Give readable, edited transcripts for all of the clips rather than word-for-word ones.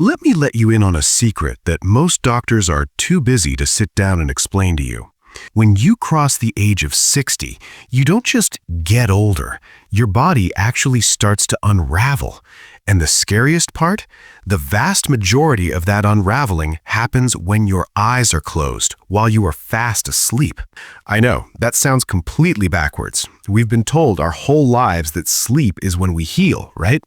Let me let you in on a secret that most doctors are too busy to sit down and explain to you. When you cross the age of 60, you don't just get older. Your body actually starts to unravel. And the scariest part? The vast majority of that unraveling happens when your eyes are closed while you are fast asleep. I know, that sounds completely backwards. We've been told our whole lives that sleep is when we heal, right?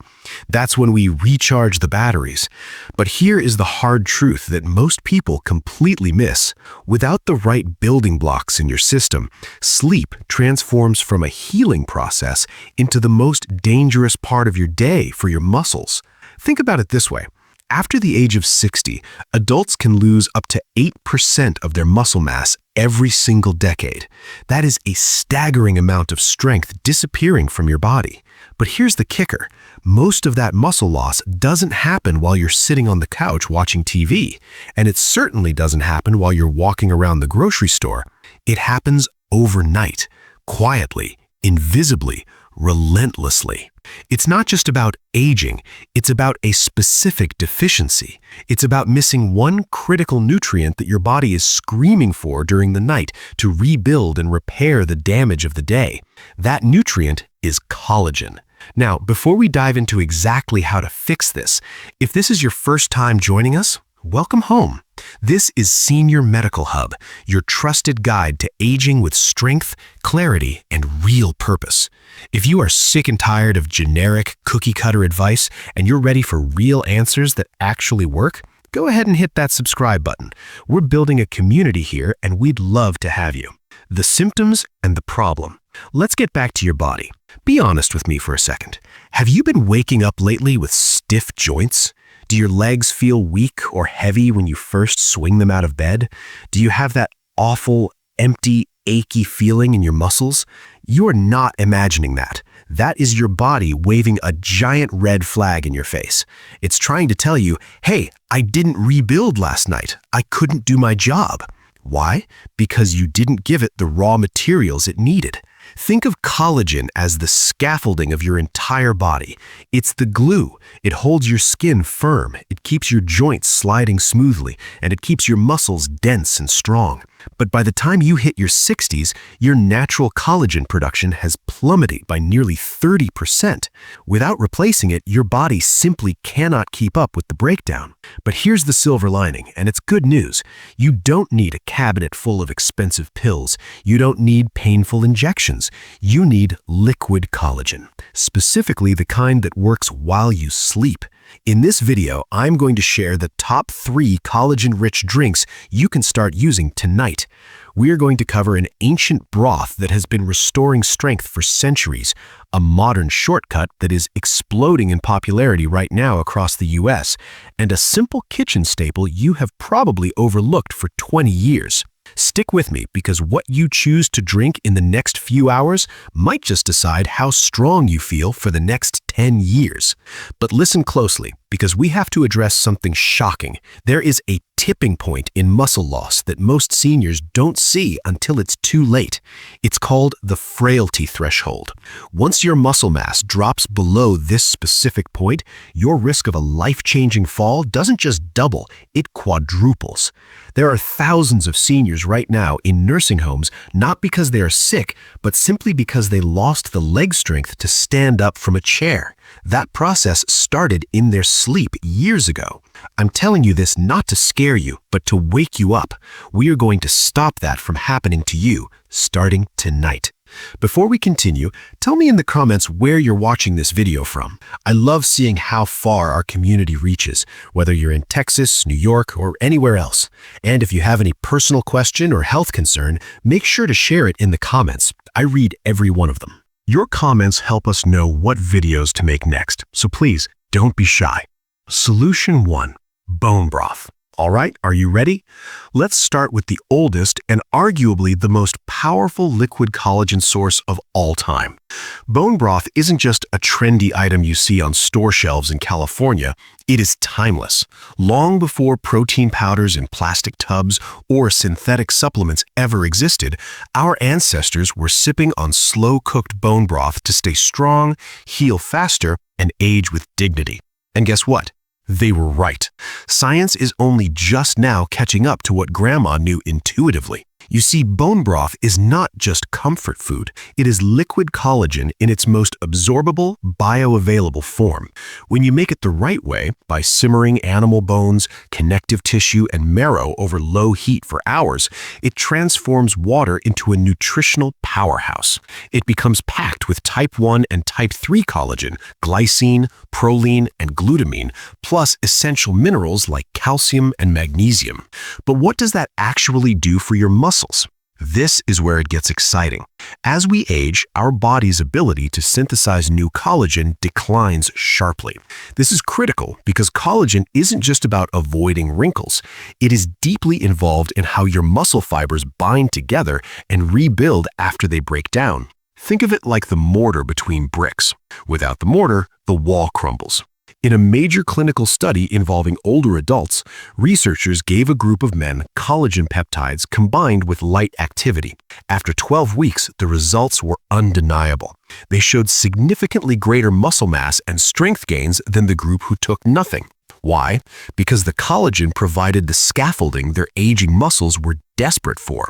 That's when we recharge the batteries. But here is the hard truth that most people completely miss. Without the right building blocks in your system, sleep transforms from a healing process into the most dangerous part of your day for your muscles. Think about it this way. After the age of 60, adults can lose up to 8% of their muscle mass every single decade. That is a staggering amount of strength disappearing from your body. But here's the kicker. Most of that muscle loss doesn't happen while you're sitting on the couch watching TV, and it certainly doesn't happen while you're walking around the grocery store. It happens overnight, quietly, invisibly, relentlessly. It's not just about aging, it's about a specific deficiency. It's about missing one critical nutrient that your body is screaming for during the night to rebuild and repair the damage of the day. That nutrient is collagen. Now, before we dive into exactly how to fix this, if this is your first time joining us, welcome home. This is Senior Medical Hub, your trusted guide to aging with strength, clarity, and real purpose. If you are sick and tired of generic, cookie-cutter advice and you're ready for real answers that actually work, go ahead and hit that subscribe button. We're building a community here and we'd love to have you. The symptoms and the problem. Let's get back to your body. Be honest with me for a second. Have you been waking up lately with stiff joints? Do your legs feel weak or heavy when you first swing them out of bed? Do you have that awful, empty, achy feeling in your muscles? You are not imagining that. That is your body waving a giant red flag in your face. It's trying to tell you, hey, I didn't rebuild last night. I couldn't do my job. Why? Because you didn't give it the raw materials it needed. Think of collagen as the scaffolding of your entire body. It's the glue. It holds your skin firm. It keeps your joints sliding smoothly, and it keeps your muscles dense and strong. But by the time you hit your 60s, your natural collagen production has plummeted by nearly 30%. Without replacing it, your body simply cannot keep up with the breakdown. But here's the silver lining, and it's good news. You don't need a cabinet full of expensive pills. You don't need painful injections. You need liquid collagen, specifically the kind that works while you sleep. In this video, I'm going to share the top 3 collagen-rich drinks you can start using tonight. We are going to cover an ancient broth that has been restoring strength for centuries, a modern shortcut that is exploding in popularity right now across the US, and a simple kitchen staple you have probably overlooked for 20 years. Stick with me because what you choose to drink in the next few hours might just decide how strong you feel for the next 10 years. But listen closely because we have to address something shocking. There is a tipping point in muscle loss that most seniors don't see until it's too late. It's called the frailty threshold. Once your muscle mass drops below this specific point, your risk of a life-changing fall doesn't just double, it quadruples. There are thousands of seniors right now in nursing homes, not because they are sick, but simply because they lost the leg strength to stand up from a chair. That process started in their sleep years ago. I'm telling you this not to scare you, but to wake you up. We are going to stop that from happening to you, starting tonight. Before we continue, tell me in the comments where you're watching this video from. I love seeing how far our community reaches, whether you're in Texas, New York, or anywhere else. And if you have any personal question or health concern, make sure to share it in the comments. I read every one of them. Your comments help us know what videos to make next, so please don't be shy. Solution 1. Bone broth. All right, are you ready? Let's start with the oldest and arguably the most powerful liquid collagen source of all time. Bone broth isn't just a trendy item you see on store shelves in California. It is timeless. Long before protein powders in plastic tubs or synthetic supplements ever existed, our ancestors were sipping on slow-cooked bone broth to stay strong, heal faster, and age with dignity. And guess what? They were right. Science is only just now catching up to what Grandma knew intuitively. You see, bone broth is not just comfort food. It is liquid collagen in its most absorbable, bioavailable form. When you make it the right way, by simmering animal bones, connective tissue, and marrow over low heat for hours, it transforms water into a nutritional powerhouse. It becomes packed with type 1 and type 3 collagen, glycine, proline, and glutamine, plus essential minerals like calcium and magnesium. But what does that actually do for your muscles? This is where it gets exciting. As we age, our body's ability to synthesize new collagen declines sharply. This is critical because collagen isn't just about avoiding wrinkles. It is deeply involved in how your muscle fibers bind together and rebuild after they break down. Think of it like the mortar between bricks. Without the mortar, the wall crumbles. In a major clinical study involving older adults, researchers gave a group of men collagen peptides combined with light activity. After 12 weeks, the results were undeniable. They showed significantly greater muscle mass and strength gains than the group who took nothing. Why? Because the collagen provided the scaffolding their aging muscles were desperate for.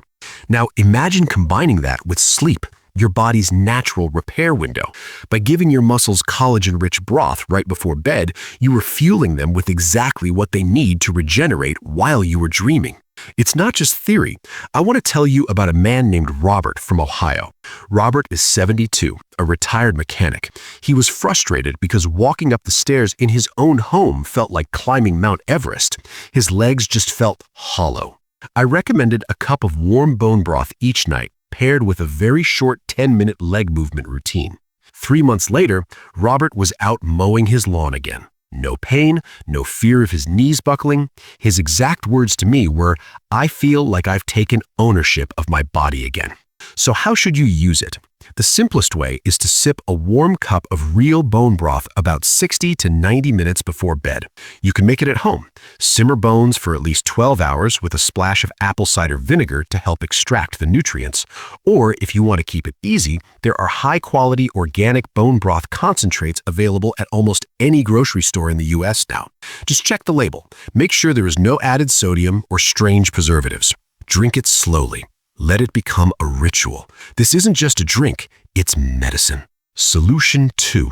Now imagine combining that with sleep, your body's natural repair window. By giving your muscles collagen-rich broth right before bed, you are fueling them with exactly what they need to regenerate while you are dreaming. It's not just theory. I want to tell you about a man named Robert from Ohio. Robert is 72, a retired mechanic. He was frustrated because walking up the stairs in his own home felt like climbing Mount Everest. His legs just felt hollow. I recommended a cup of warm bone broth each night, paired with a very short 10-minute leg movement routine. 3 months later, Robert was out mowing his lawn again. No pain, no fear of his knees buckling. His exact words to me were, "I feel like I've taken ownership of my body again." So how should you use it? The simplest way is to sip a warm cup of real bone broth about 60 to 90 minutes before bed. You can make it at home. Simmer bones for at least 12 hours with a splash of apple cider vinegar to help extract the nutrients. Or if you want to keep it easy, there are high-quality organic bone broth concentrates available at almost any grocery store in the US now. Just check the label. Make sure there is no added sodium or strange preservatives. Drink it slowly. Let it become a ritual. This isn't just a drink, it's medicine. Solution 2.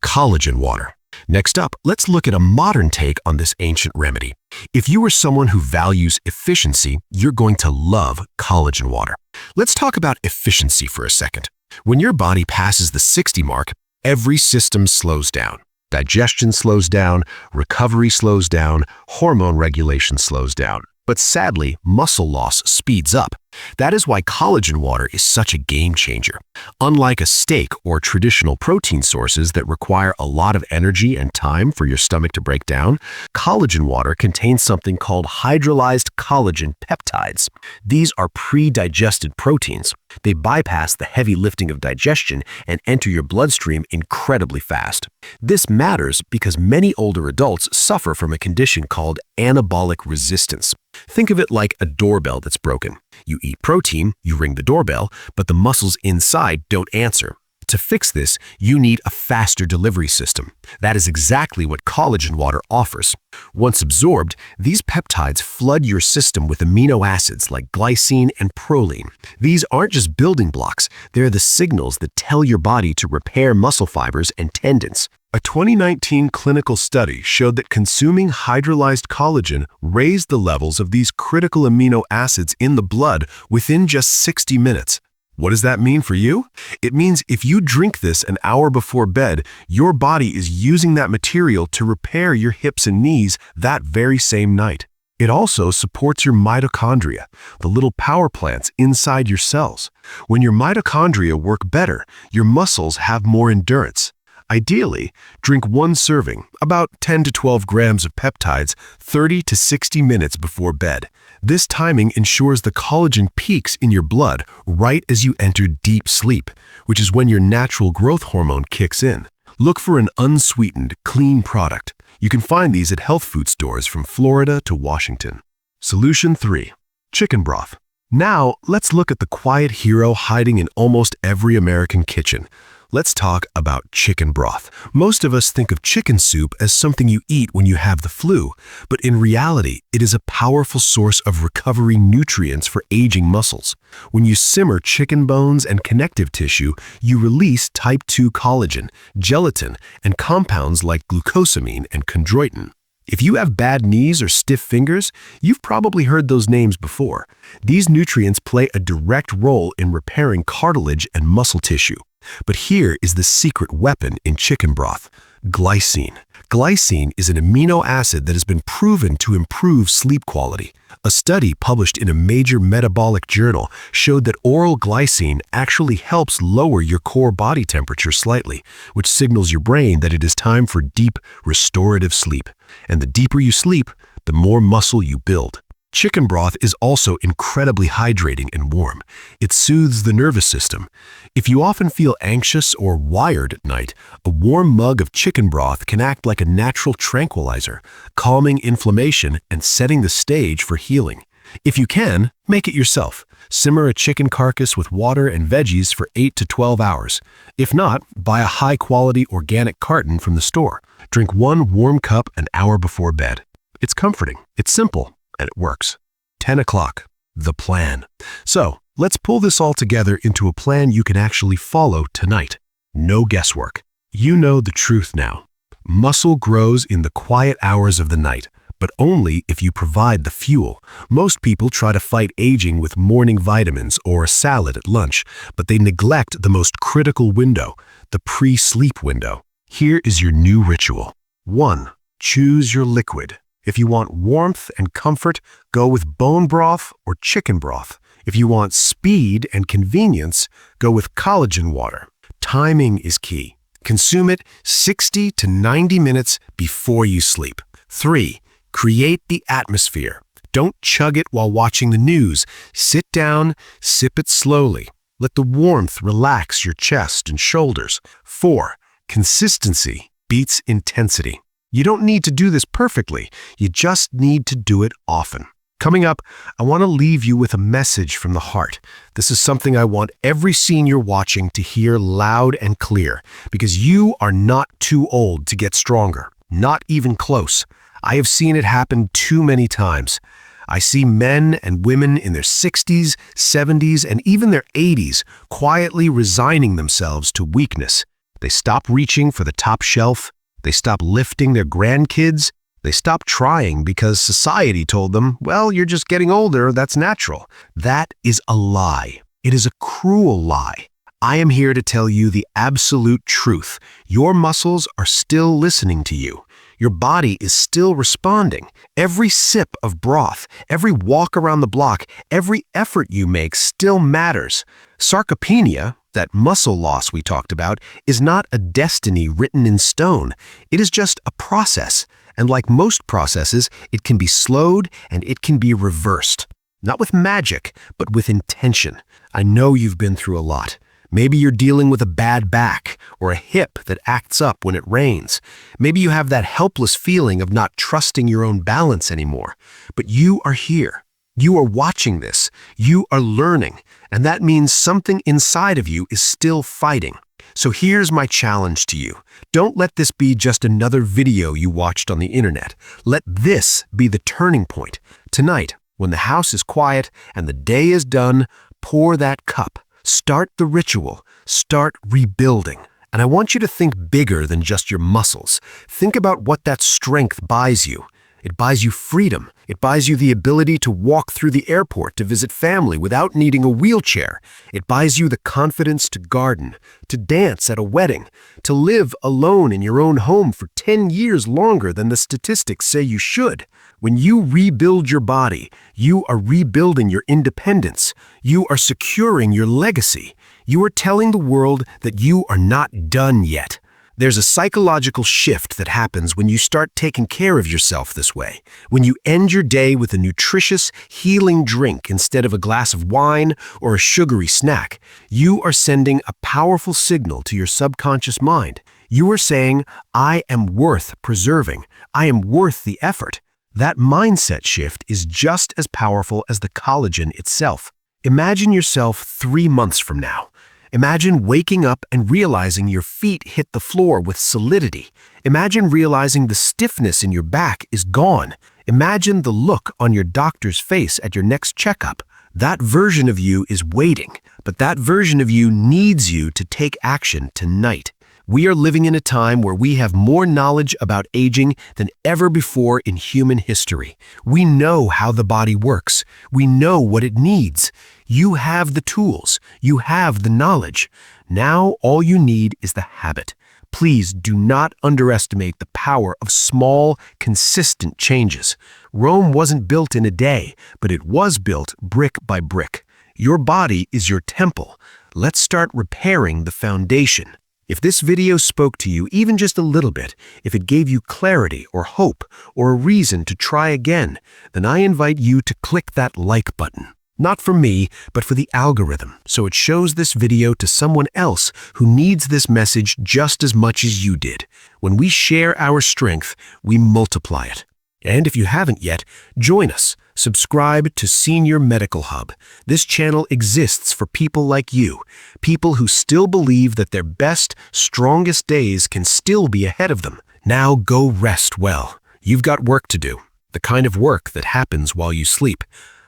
Collagen water. Next up, let's look at a modern take on this ancient remedy. If you are someone who values efficiency, you're going to love collagen water. Let's talk about efficiency for a second. When your body passes the 60 mark, every system slows down. Digestion slows down, recovery slows down, hormone regulation slows down. But sadly, muscle loss speeds up. That is why collagen water is such a game changer. Unlike a steak or traditional protein sources that require a lot of energy and time for your stomach to break down, collagen water contains something called hydrolyzed collagen peptides. These are pre-digested proteins. They bypass the heavy lifting of digestion and enter your bloodstream incredibly fast. This matters because many older adults suffer from a condition called anabolic resistance. Think of it like a doorbell that's broken. You eat protein, you ring the doorbell, but the muscles inside don't answer. To fix this, you need a faster delivery system. That is exactly what collagen water offers. Once absorbed, these peptides flood your system with amino acids like glycine and proline. These aren't just building blocks, they're the signals that tell your body to repair muscle fibers and tendons. A 2019 clinical study showed that consuming hydrolyzed collagen raised the levels of these critical amino acids in the blood within just 60 minutes. What does that mean for you? It means if you drink this an hour before bed, your body is using that material to repair your hips and knees that very same night. It also supports your mitochondria, the little power plants inside your cells. When your mitochondria work better, your muscles have more endurance. Ideally, drink one serving, about 10 to 12 grams of peptides, 30 to 60 minutes before bed. This timing ensures the collagen peaks in your blood right as you enter deep sleep, which is when your natural growth hormone kicks in. Look for an unsweetened, clean product. You can find these at health food stores from Florida to Washington. Solution 3. Chicken broth. Now, let's look at the quiet hero hiding in almost every American kitchen. Let's talk about chicken broth. Most of us think of chicken soup as something you eat when you have the flu, but in reality, it is a powerful source of recovery nutrients for aging muscles. When you simmer chicken bones and connective tissue, you release type 2 collagen, gelatin, and compounds like glucosamine and chondroitin. If you have bad knees or stiff fingers, you've probably heard those names before. These nutrients play a direct role in repairing cartilage and muscle tissue. But here is the secret weapon in chicken broth: glycine. Glycine is an amino acid that has been proven to improve sleep quality. A study published in a major metabolic journal showed that oral glycine actually helps lower your core body temperature slightly, which signals your brain that it is time for deep, restorative sleep. And the deeper you sleep, the more muscle you build. Chicken broth is also incredibly hydrating and warm. It soothes the nervous system. If you often feel anxious or wired at night, a warm mug of chicken broth can act like a natural tranquilizer, calming inflammation and setting the stage for healing. If you can, make it yourself. Simmer a chicken carcass with water and veggies for 8 to 12 hours. If not, buy a high-quality organic carton from the store. Drink one warm cup an hour before bed. It's comforting, it's simple, and it works. 10 o'clock, the plan. So, let's pull this all together into a plan you can actually follow tonight. No guesswork. You know the truth now. Muscle grows in the quiet hours of the night, but only if you provide the fuel. Most people try to fight aging with morning vitamins or a salad at lunch, but they neglect the most critical window, the pre-sleep window. Here is your new ritual. 1. Choose your liquid. If you want warmth and comfort, go with bone broth or chicken broth. If you want speed and convenience, go with collagen water. Timing is key. Consume it 60 to 90 minutes before you sleep. 3. Create the atmosphere. Don't chug it while watching the news. Sit down, sip it slowly. Let the warmth relax your chest and shoulders. 4. Consistency beats intensity. You don't need to do this perfectly. You just need to do it often. Coming up, I want to leave you with a message from the heart. This is something I want every senior watching to hear loud and clear, because you are not too old to get stronger. Not even close. I have seen it happen too many times. I see men and women in their 60s, 70s, and even their 80s quietly resigning themselves to weakness. They stop reaching for the top shelf. They stop lifting their grandkids. They stop trying because society told them, well, you're just getting older, that's natural. That is a lie. It is a cruel lie. I am here to tell you the absolute truth. Your muscles are still listening to you. Your body is still responding. Every sip of broth, every walk around the block, every effort you make still matters. Sarcopenia, that muscle loss we talked about, is not a destiny written in stone. It is just a process. And like most processes, it can be slowed and it can be reversed. Not with magic, but with intention. I know you've been through a lot. Maybe you're dealing with a bad back or a hip that acts up when it rains. Maybe you have that helpless feeling of not trusting your own balance anymore. But you are here. You are watching this. You are learning. And that means something inside of you is still fighting. So here's my challenge to you. Don't let this be just another video you watched on the internet. Let this be the turning point. Tonight, when the house is quiet and the day is done, pour that cup. Start the ritual. Start rebuilding. And I want you to think bigger than just your muscles. Think about what that strength buys you. It buys you freedom. It buys you the ability to walk through the airport to visit family without needing a wheelchair. It buys you the confidence to garden, to dance at a wedding, to live alone in your own home for 10 years longer than the statistics say you should. When you rebuild your body, you are rebuilding your independence. You are securing your legacy. You are telling the world that you are not done yet. There's a psychological shift that happens when you start taking care of yourself this way. When you end your day with a nutritious, healing drink instead of a glass of wine or a sugary snack, you are sending a powerful signal to your subconscious mind. You are saying, I am worth preserving. I am worth the effort. That mindset shift is just as powerful as the collagen itself. Imagine yourself 3 months from now. Imagine waking up and realizing your feet hit the floor with solidity. Imagine realizing the stiffness in your back is gone. Imagine the look on your doctor's face at your next checkup. That version of you is waiting, but that version of you needs you to take action tonight. We are living in a time where we have more knowledge about aging than ever before in human history. We know how the body works. We know what it needs. You have the tools. You have the knowledge. Now all you need is the habit. Please do not underestimate the power of small, consistent changes. Rome wasn't built in a day, but it was built brick by brick. Your body is your temple. Let's start repairing the foundation. If this video spoke to you even just a little bit, if it gave you clarity or hope or a reason to try again, then I invite you to click that like button. Not for me, but for the algorithm, so it shows this video to someone else who needs this message just as much as you did. When we share our strength, we multiply it. And if you haven't yet, join us. Subscribe to Senior Medical Hub. This channel exists for people like you, people who still believe that their best, strongest days can still be ahead of them. Now go rest well. You've got work to do, the kind of work that happens while you sleep.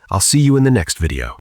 I'll see you in the next video.